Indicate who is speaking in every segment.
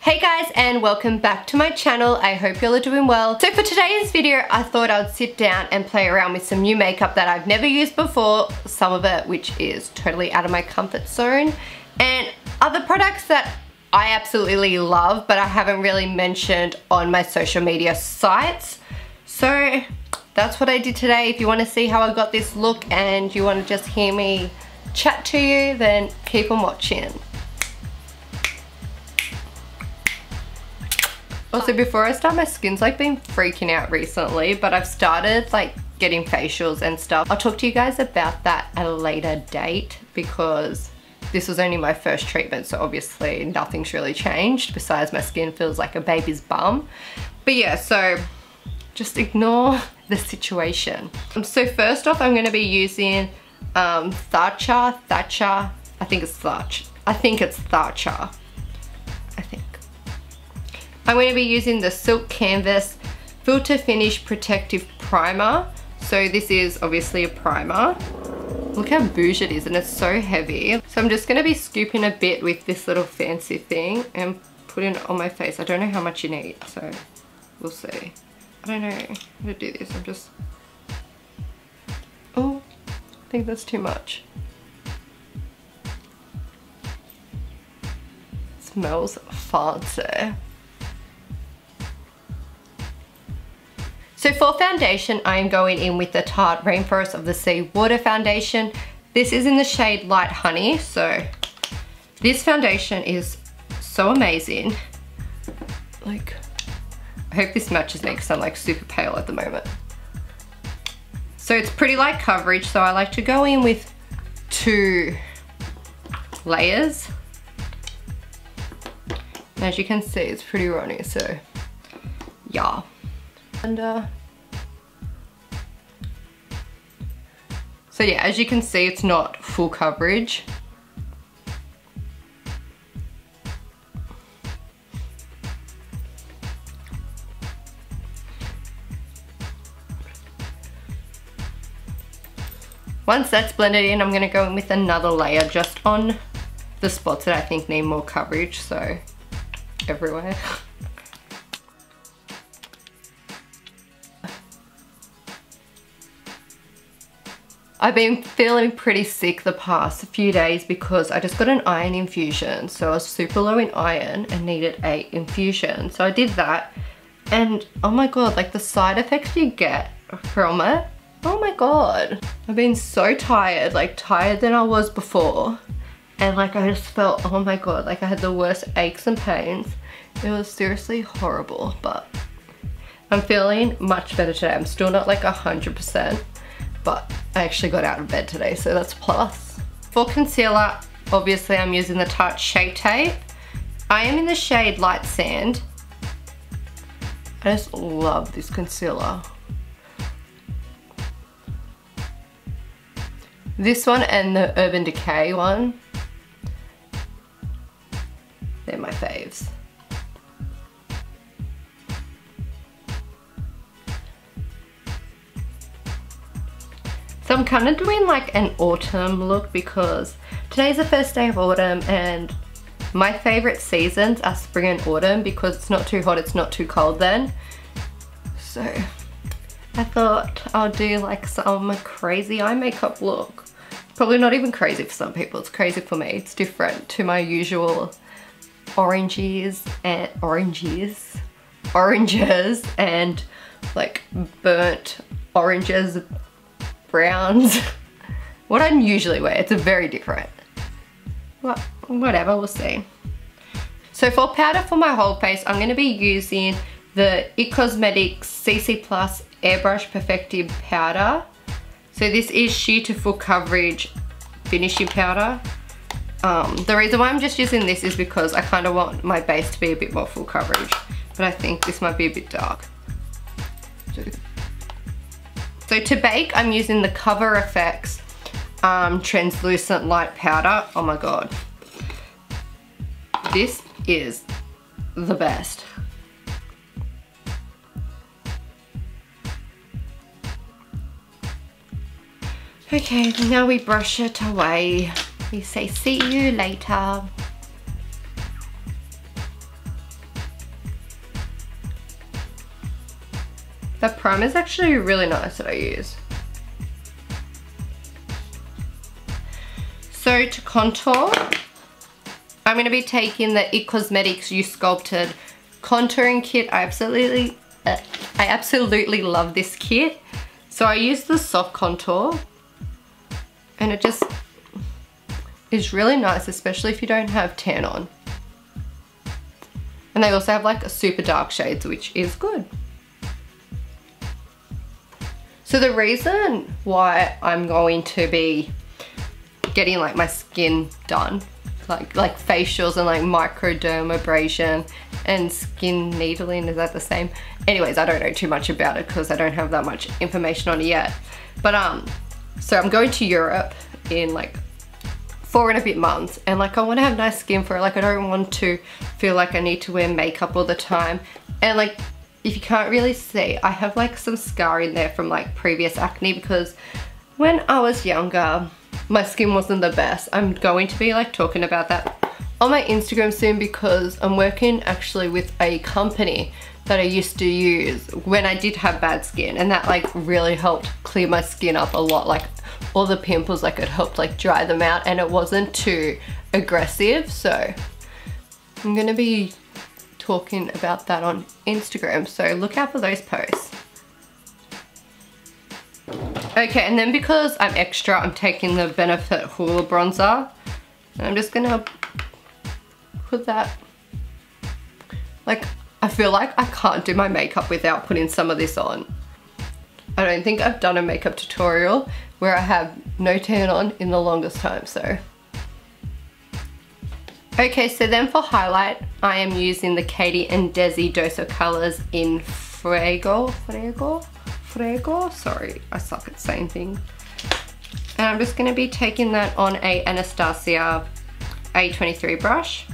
Speaker 1: Hey guys, and welcome back to my channel. I hope you're all doing well. So for today's video, I thought I'd sit down and play around with some new makeup that I've never used before, some of it which is totally out of my comfort zone, and other products that I absolutely love but I haven't really mentioned on my social media sites. So that's what I did today. If you want to see how I got this look and you want to just hear me chat to you, then keep on watching. Also, before I start, my skin's like been freaking out recently, but I've started like getting facials and stuff. I'll talk to you guys about that at a later date because this was only my first treatment, so obviously nothing's really changed besides my skin feels like a baby's bum. But yeah, so just ignore the situation. So first off, I'm going to be using Thatcher, I think it's Thatcher. I'm going to be using the Silk Canvas Filter Finish Protective Primer. So this is obviously a primer. Look how bougie it is, and it's so heavy. So I'm just going to be scooping a bit with this little fancy thing and putting it on my face. I don't know how much you need, so we'll see. I don't know how to do this. I'm just... Oh, I think that's too much. It smells fancy. So for foundation, I am going in with the Tarte Rainforest of the Sea Water Foundation. This is in the shade Light Honey, so this foundation is so amazing. Like, I hope this matches me because I'm like super pale at the moment. So it's pretty light coverage, so I like to go in with 2 layers. And as you can see, it's pretty runny, so yeah. And so yeah, as you can see, it's not full coverage. Once that's blended in, I'm going to go in with another layer just on the spots that I think need more coverage, so everywhere. I've been feeling pretty sick the past few days because I just got an iron infusion. So I was super low in iron and needed a infusion. So I did that, and oh my god, like the side effects you get from it, oh my god. I've been so tired, like tired than I was before. And like I just felt, oh my god, like I had the worst aches and pains. It was seriously horrible, but I'm feeling much better today. I'm still not like 100%. But I actually got out of bed today, so that's a plus. For concealer, obviously I'm using the Tarte Shape Tape. I am in the shade Light Sand. I just love this concealer. This one and the Urban Decay one, they're my faves. So I'm kind of doing like an autumn look because today's the first day of autumn, and my favorite seasons are spring and autumn because it's not too hot, it's not too cold then. So I thought I'll do like some crazy eye makeup look. Probably not even crazy for some people, it's crazy for me. It's different to my usual oranges and and like burnt oranges, browns, what I usually wear. It's a very different. Well, whatever, we'll see. So for powder for my whole face, I'm going to be using the IT Cosmetics CC Plus Airbrush Perfecting Powder. So this is sheer to full coverage finishing powder. The reason why I'm just using this is because I kind of want my base to be a bit more full coverage, but I think this might be a bit dark. So to bake, I'm using the Cover FX translucent light powder. Oh my god, this is the best. Okay, now we brush it away. We say see you later. The primer is actually really nice that I use. So to contour, I'm going to be taking the It Cosmetics You Sculpted contouring kit. I absolutely love this kit. So I use the soft contour, and it just is really nice, especially if you don't have tan on. And they also have like a super dark shades, which is good. So the reason why I'm going to be getting like my skin done, like facials and like microdermabrasion and skin needling, is that the same? Anyways, I don't know too much about it because I don't have that much information on it yet. But so I'm going to Europe in like 4 and a bit months, and like I want to have nice skin for it. Like I don't want to feel like I need to wear makeup all the time. And like, if you can't really see, I have like some scar in there from like previous acne, because when I was younger, my skin wasn't the best. I'm going to be like talking about that on my Instagram soon, because I'm working actually with a company that I used to use when I did have bad skin, and that like really helped clear my skin up a lot. Like all the pimples, like it helped like dry them out, and it wasn't too aggressive. So I'm gonna be talking about that on Instagram, so look out for those posts. Okay, and then because I'm extra, I'm taking the Benefit Hoola bronzer, and I'm just gonna put that, like, I feel like I can't do my makeup without putting some of this on. I don't think I've done a makeup tutorial where I have no tan on in the longest time, so. Okay, so then for highlight, I am using the Katie and Desi Dose of Colors in Frego, sorry, I suck at saying things. And I'm just gonna be taking that on a Anastasia A23 brush.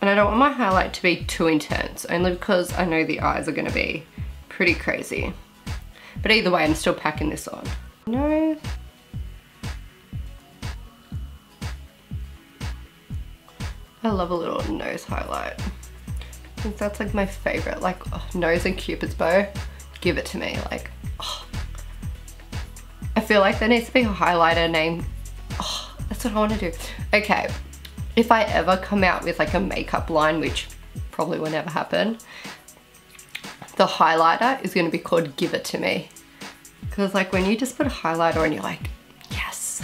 Speaker 1: And I don't want my highlight to be too intense, only because I know the eyes are gonna be pretty crazy. But either way, I'm still packing this on. Nose. I love a little nose highlight. I think that's like my favorite, like nose and Cupid's bow. Give it to me, like, oh. I feel like there needs to be a highlighter named, oh, that's what I want to do. Okay, if I ever come out with like a makeup line, which probably will never happen, the highlighter is going to be called Give It To Me. Because like when you just put a highlighter on, you're like, yes.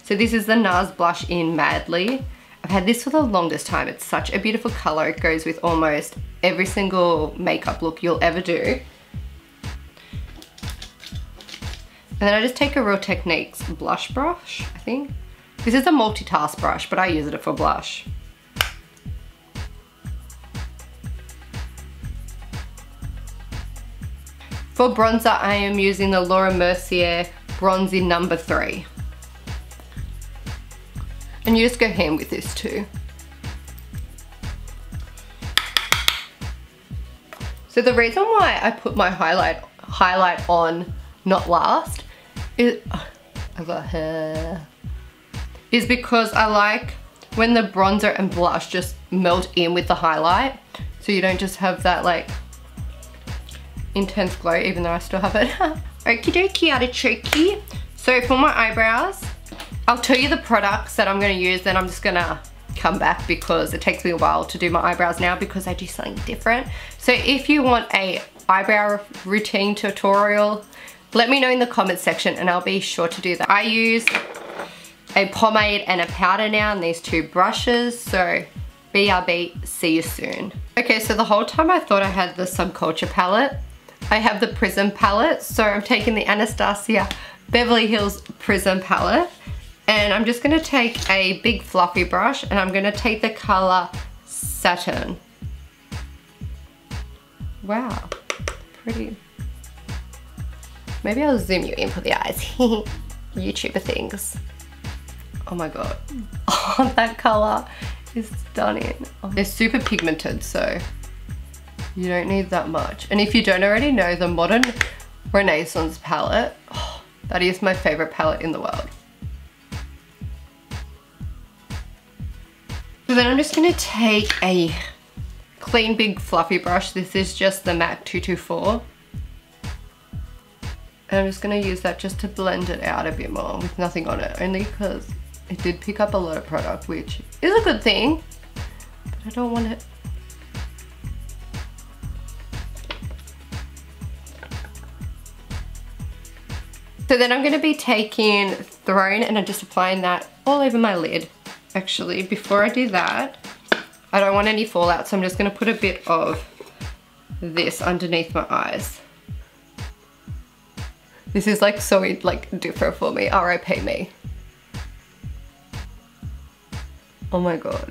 Speaker 1: So this is the NARS blush in Madly. I've had this for the longest time. It's such a beautiful color. It goes with almost every single makeup look you'll ever do. And then I just take a Real Techniques blush brush, I think. This is a multitask brush, but I use it for blush. For bronzer, I am using the Laura Mercier Bronzy No. 3. And you just go ham with this too. So the reason why I put my highlight on, not last, is because I like when the bronzer and blush just melt in with the highlight, so you don't just have that like intense glow, even though I still have it. Okie dokie, artichoke. So for my eyebrows, I'll tell you the products that I'm going to use, then I'm just going to come back because it takes me a while to do my eyebrows now because I do something different. So if you want a eyebrow routine tutorial, let me know in the comments section and I'll be sure to do that. I use a pomade and a powder now and these two brushes, so BRB, see you soon. Okay, so the whole time I thought I had the Subculture palette, I have the Prism palette, so I'm taking the Anastasia Beverly Hills Prism palette. And I'm just gonna take a big fluffy brush and I'm gonna take the color Saturn. Wow, pretty. Maybe I'll zoom you in for the eyes. YouTuber things. Oh my god. Oh, that color is stunning. Oh, they're super pigmented, so you don't need that much. And if you don't already know, the Modern Renaissance palette, oh, that is my favorite palette in the world. So then I'm just gonna take a clean big fluffy brush. This is just the MAC 224. And I'm just gonna use that just to blend it out a bit more with nothing on it, only because it did pick up a lot of product, which is a good thing, but I don't want it. So then I'm gonna be taking Throne and I'm just applying that all over my lid. Actually, before I do that, I don't want any fallout, so I'm just gonna put a bit of this underneath my eyes. This is like so like different for me, RIP me. Oh my god,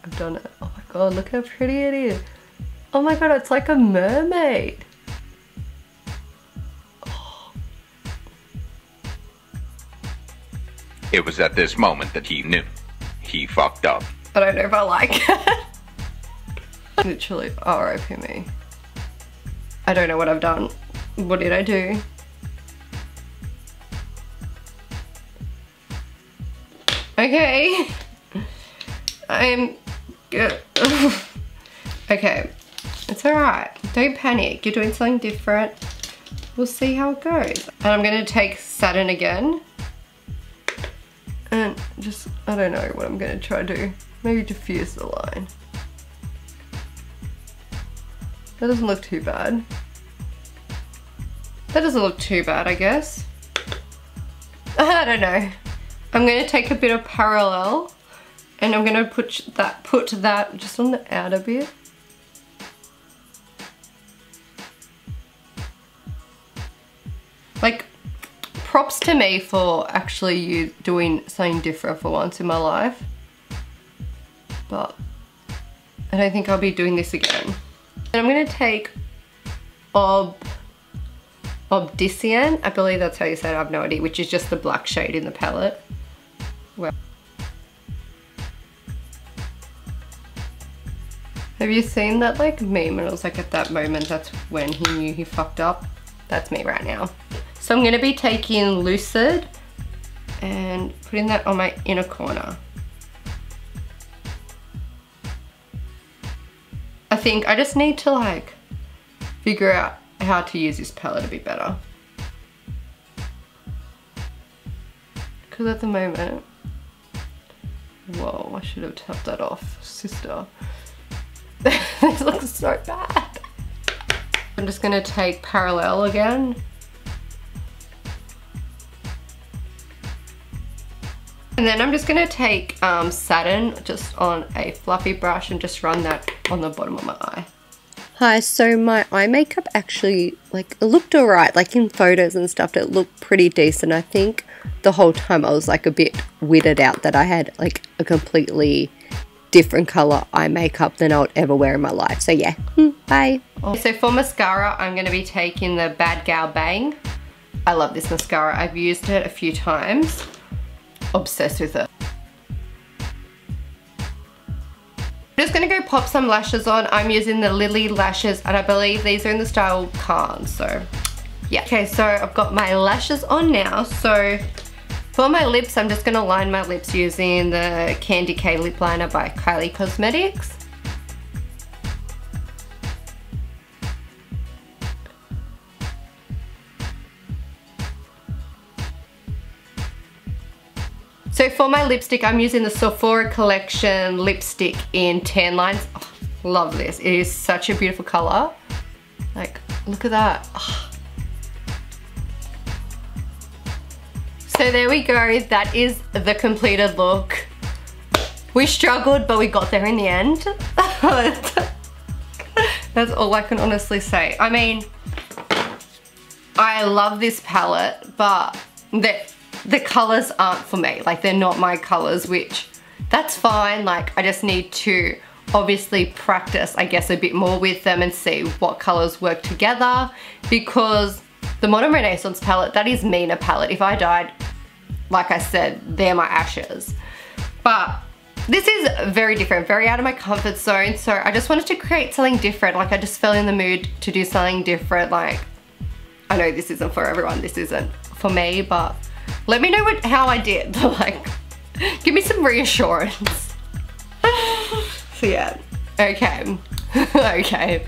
Speaker 1: I've done it. Oh my god, look how pretty it is. Oh my god, it's like a mermaid. Oh.
Speaker 2: It was at this moment that he knew. He fucked up.
Speaker 1: I don't know if I like it. Literally, RIP me. I don't know what I've done. What did I do? Okay. I'm good. Okay, it's alright. Don't panic. You're doing something different. We'll see how it goes. And I'm gonna take Saturn again. And just, I don't know what I'm gonna try to do. Maybe diffuse the line. That doesn't look too bad. That doesn't look too bad, I guess. I don't know. I'm gonna take a bit of Parallel and I'm gonna put that just on the outer bit. Like, props to me for actually doing something different for once in my life. But I don't think I'll be doing this again. And I'm gonna take Obsidian, I believe that's how you say it, I have no idea, which is just the black shade in the palette. Well, have you seen that like meme and it was like at that moment that's when he knew he fucked up? That's me right now. So I'm gonna be taking Lucid and putting that on my inner corner. I think I just need to like figure out how to use this palette a bit better. Because at the moment, whoa, I should have tapped that off, sister. This looks so bad. I'm just gonna take Parallel again. And then I'm just gonna take Saturn just on a fluffy brush and just run that on the bottom of my eye. Hi, so my eye makeup actually, like, it looked alright, like in photos and stuff, it looked pretty decent. I think the whole time I was like a bit weirded out that I had like a completely different colour eye makeup than I would ever wear in my life. So yeah, bye. So for mascara, I'm going to be taking the Bad Gal Bang. I love this mascara. I've used it a few times. Obsessed with it. I'm just gonna go pop some lashes on. I'm using the Lily lashes and I believe these are in the style Carn, so yeah. Okay, so I've got my lashes on now. So for my lips, I'm just gonna line my lips using the Candy K lip liner by Kylie Cosmetics. So for my lipstick, I'm using the Sephora Collection lipstick in Tan Lines. Oh, love this. It is such a beautiful color. Like, look at that. Oh. So there we go. That is the completed look. We struggled, but we got there in the end. That's all I can honestly say. I mean, I love this palette, but the colors aren't for me. Like, they're not my colors, which that's fine. Like, I just need to obviously practice, I guess, a bit more with them and see what colors work together, because the Modern Renaissance palette, that is Mina palette. If I died, like I said, they're my ashes. But this is very different, very out of my comfort zone. So I just wanted to create something different. Like, I just fell in the mood to do something different. Like, I know this isn't for everyone. This isn't for me, but let me know how I did. Like, give me some reassurance. So yeah, okay. Okay,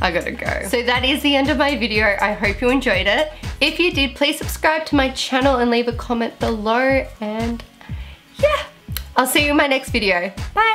Speaker 1: I gotta go. So that is the end of my video. I hope you enjoyed it. If you did, please subscribe to my channel and leave a comment below. And yeah, I'll see you in my next video. Bye.